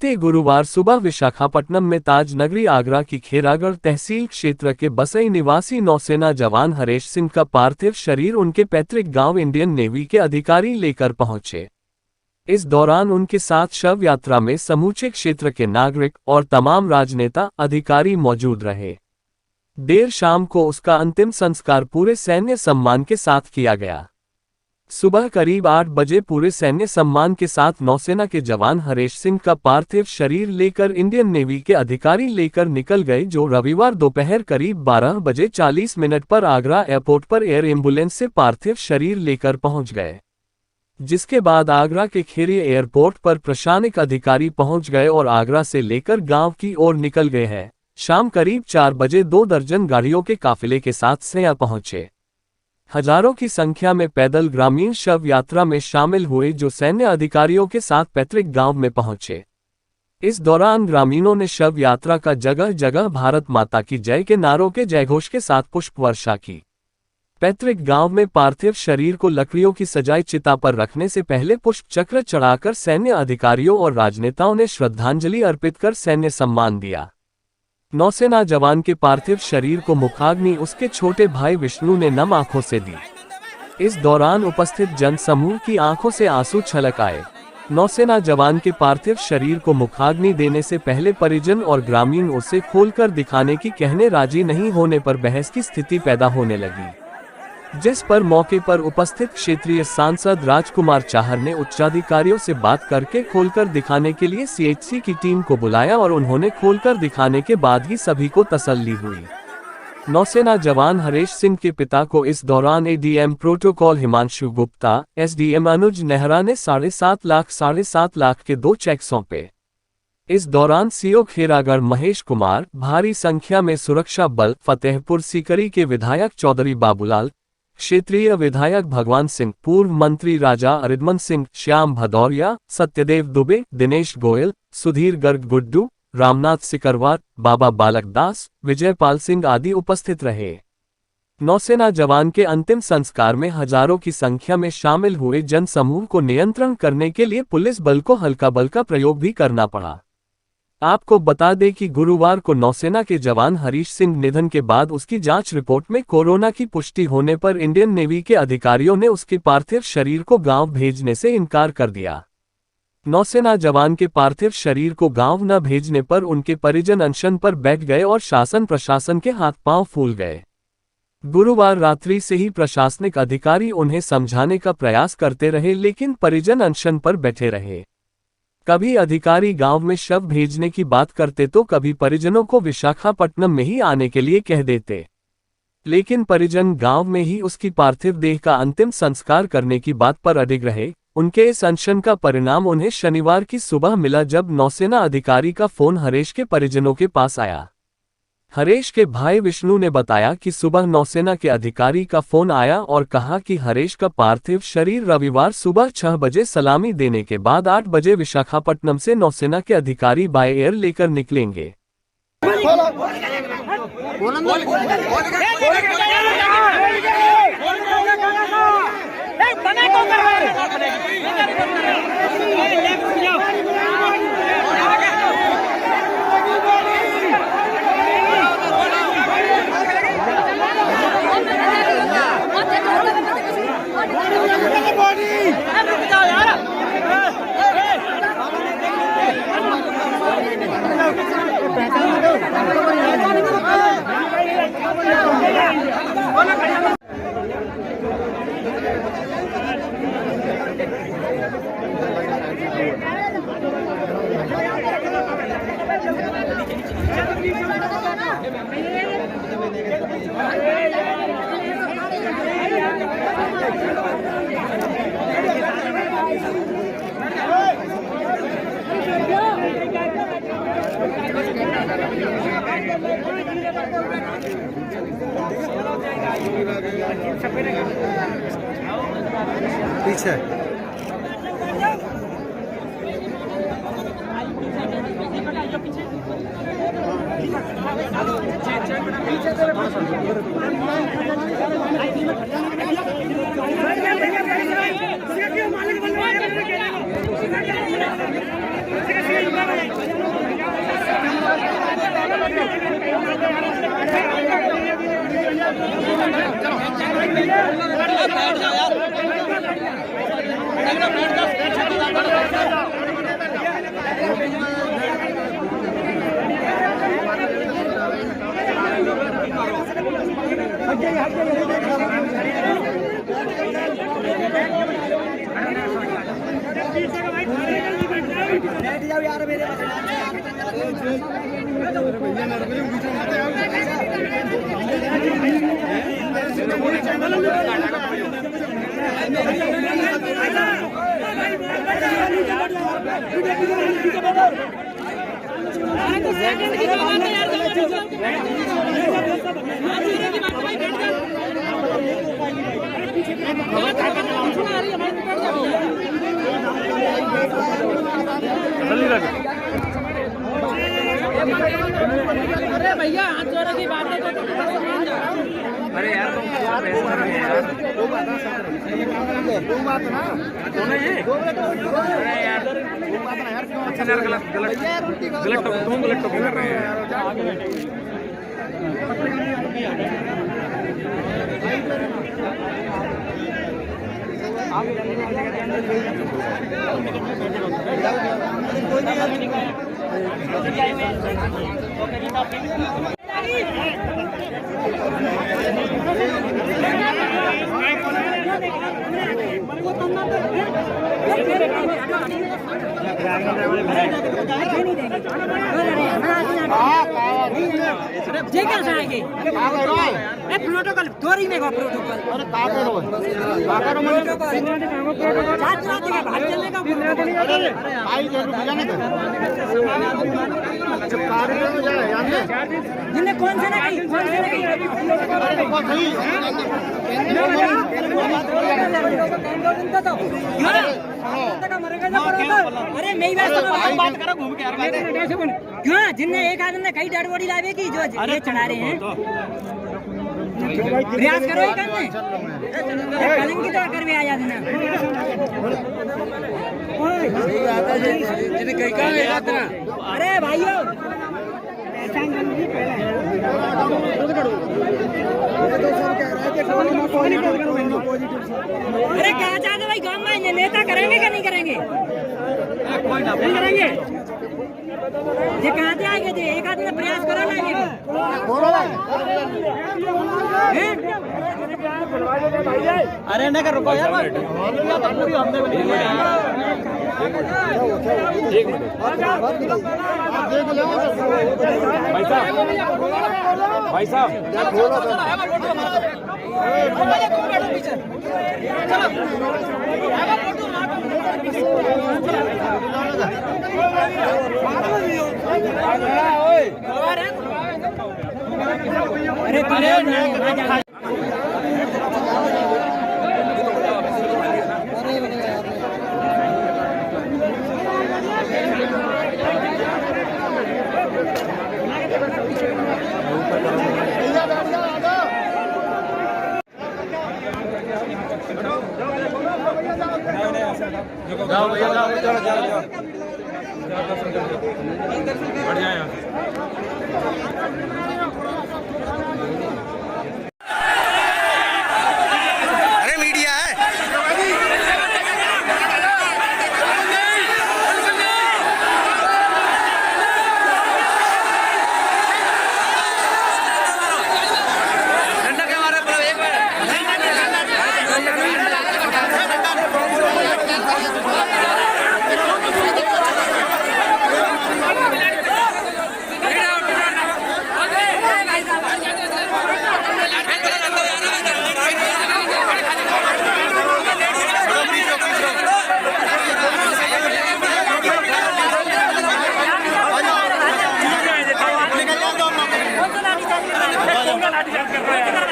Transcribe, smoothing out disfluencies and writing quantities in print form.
बीते गुरुवार सुबह विशाखापट्टनम में ताज नगरी आगरा की खेरागढ़ तहसील क्षेत्र के बसई निवासी नौसेना जवान हरेश सिंह का पार्थिव शरीर उनके पैतृक गांव इंडियन नेवी के अधिकारी लेकर पहुंचे। इस दौरान उनके साथ शव यात्रा में समूचे क्षेत्र के नागरिक और तमाम राजनेता अधिकारी मौजूद रहे। देर शाम को उसका अंतिम संस्कार पूरे सैन्य सम्मान के साथ किया गया। सुबह करीब 8 बजे पूरे सैन्य सम्मान के साथ नौसेना के जवान हरेश सिंह का पार्थिव शरीर लेकर इंडियन नेवी के अधिकारी लेकर निकल गए, जो रविवार दोपहर करीब 12:40 पर आगरा एयरपोर्ट पर एयर एम्बुलेंस से पार्थिव शरीर लेकर पहुंच गए। जिसके बाद आगरा के खेरिया एयरपोर्ट पर प्रशासनिक अधिकारी पहुंच गए और आगरा से लेकर गांव की ओर निकल गए हैं। शाम करीब 4 बजे 2 दर्जन गाड़ियों के काफिले के साथ सया पहुंचे। हजारों की संख्या में पैदल ग्रामीण शव यात्रा में शामिल हुए, जो सैन्य अधिकारियों के साथ पैतृक गांव में पहुंचे। इस दौरान ग्रामीणों ने शव यात्रा का जगह जगह भारत माता की जय के नारों के जयघोष के साथ पुष्प वर्षा की। पैतृक गांव में पार्थिव शरीर को लकड़ियों की सजाई चिता पर रखने से पहले पुष्प चक्र चढ़ाकर सैन्य अधिकारियों और राजनेताओं ने श्रद्धांजलि अर्पित कर सैन्य सम्मान दिया। नौसेना जवान के पार्थिव शरीर को मुखाग्नि उसके छोटे भाई विष्णु ने नम आंखों से दी। इस दौरान उपस्थित जनसमूह की आंखों से आंसू छलक आए। नौसेना जवान के पार्थिव शरीर को मुखाग्नि देने से पहले परिजन और ग्रामीण उसे खोलकर दिखाने की कहने राजी नहीं होने पर बहस की स्थिति पैदा होने लगी, जिस पर मौके पर उपस्थित क्षेत्रीय सांसद राजकुमार चाहर ने उच्चाधिकारियों से बात करके खोलकर दिखाने के लिए सीएचसी की टीम को बुलाया और उन्होंने खोलकर दिखाने के बाद ही सभी को तसल्ली हुई। नौसेना जवान हरेश सिंह के पिता को इस दौरान ADM protocol Himanshu Gupta, SDM Anuj Nehra ने 7.5 लाख के 2 चेक सौंपे। इस दौरान सीओ खेरागढ़ महेश कुमार, भारी संख्या में सुरक्षा बल, फतेहपुर सीकरी के विधायक चौधरी बाबूलाल, क्षेत्रीय विधायक भगवान सिंह, पूर्व मंत्री राजा अरिदमन सिंह, श्याम भदौरिया, सत्यदेव दुबे, दिनेश गोयल, सुधीर गर्ग गुड्डू, रामनाथ सिकरवार, बाबा बालक दास, विजयपाल सिंह आदि उपस्थित रहे। नौसेना जवान के अंतिम संस्कार में हजारों की संख्या में शामिल हुए जनसमूह को नियंत्रण करने के लिए पुलिस बल को हल्का बल का प्रयोग भी करना पड़ा। आपको बता दें कि गुरुवार को नौसेना के जवान हरीश सिंह निधन के बाद उसकी जांच रिपोर्ट में कोरोना की पुष्टि होने पर इंडियन नेवी के अधिकारियों ने उसके पार्थिव शरीर को गांव भेजने से इनकार कर दिया। नौसेना जवान के पार्थिव शरीर को गांव न भेजने पर उनके परिजन अनशन पर बैठ गए और शासन प्रशासन के हाथ पांव फूल गए। गुरुवार रात्रि से ही प्रशासनिक अधिकारी उन्हें समझाने का प्रयास करते रहे, लेकिन परिजन अनशन पर बैठे रहे। कभी अधिकारी गांव में शव भेजने की बात करते तो कभी परिजनों को विशाखापट्टनम में ही आने के लिए कह देते, लेकिन परिजन गांव में ही उसकी पार्थिव देह का अंतिम संस्कार करने की बात पर अडिग रहे। उनके इस अनशन का परिणाम उन्हें शनिवार की सुबह मिला, जब नौसेना अधिकारी का फोन हरेश के परिजनों के पास आया। हरेश के भाई विष्णु ने बताया कि सुबह नौसेना के अधिकारी का फोन आया और कहा कि हरेश का पार्थिव शरीर रविवार सुबह 6 बजे सलामी देने के बाद 8 बजे विशाखापट्टनम से नौसेना के अधिकारी बाय एयर लेकर निकलेंगे। पीछे मालिक अरे भैया हाथ जोड़े की बात है तो अरे यार तुम क्या बहस कर रहे हैं यार दो बात ना अरे यार दो बात ना यार अच्छा यार गलत तुम गलत टॉपिक कर रहे हैं जे क्या जाएंगे ए प्रोटोकॉल दोरी में को प्रोटोकॉल अरे काकरो मन चार रात के भाग चलने का अरे भाई जरूर बुलाने का जब कार्य में जाए यार जिन्हें कौन से नहीं अरे कौन सही अरे मैं बात करो घूम के क्यों जिनने एक आदमी ने कई डेड बॉडी लावे की जो ये चढ़ा रहे हैं प्रयास करो ही करने कलिंग की तो कर में आ जाते ना कई का अरे भाइयों अरे क्या चाहते भाई गांव में नेता करेंगे क्या नहीं करेंगे नहीं करेंगे ये कहाँ से आएंगे थे एक आदमी प्रयास करो ना ये अरे न कर रुको यार तो पूरी हमने भाई साहब अरे जाओ भैया जाओ बढ़िया है अरे मीडिया है लाठी चार्ज कर रहा है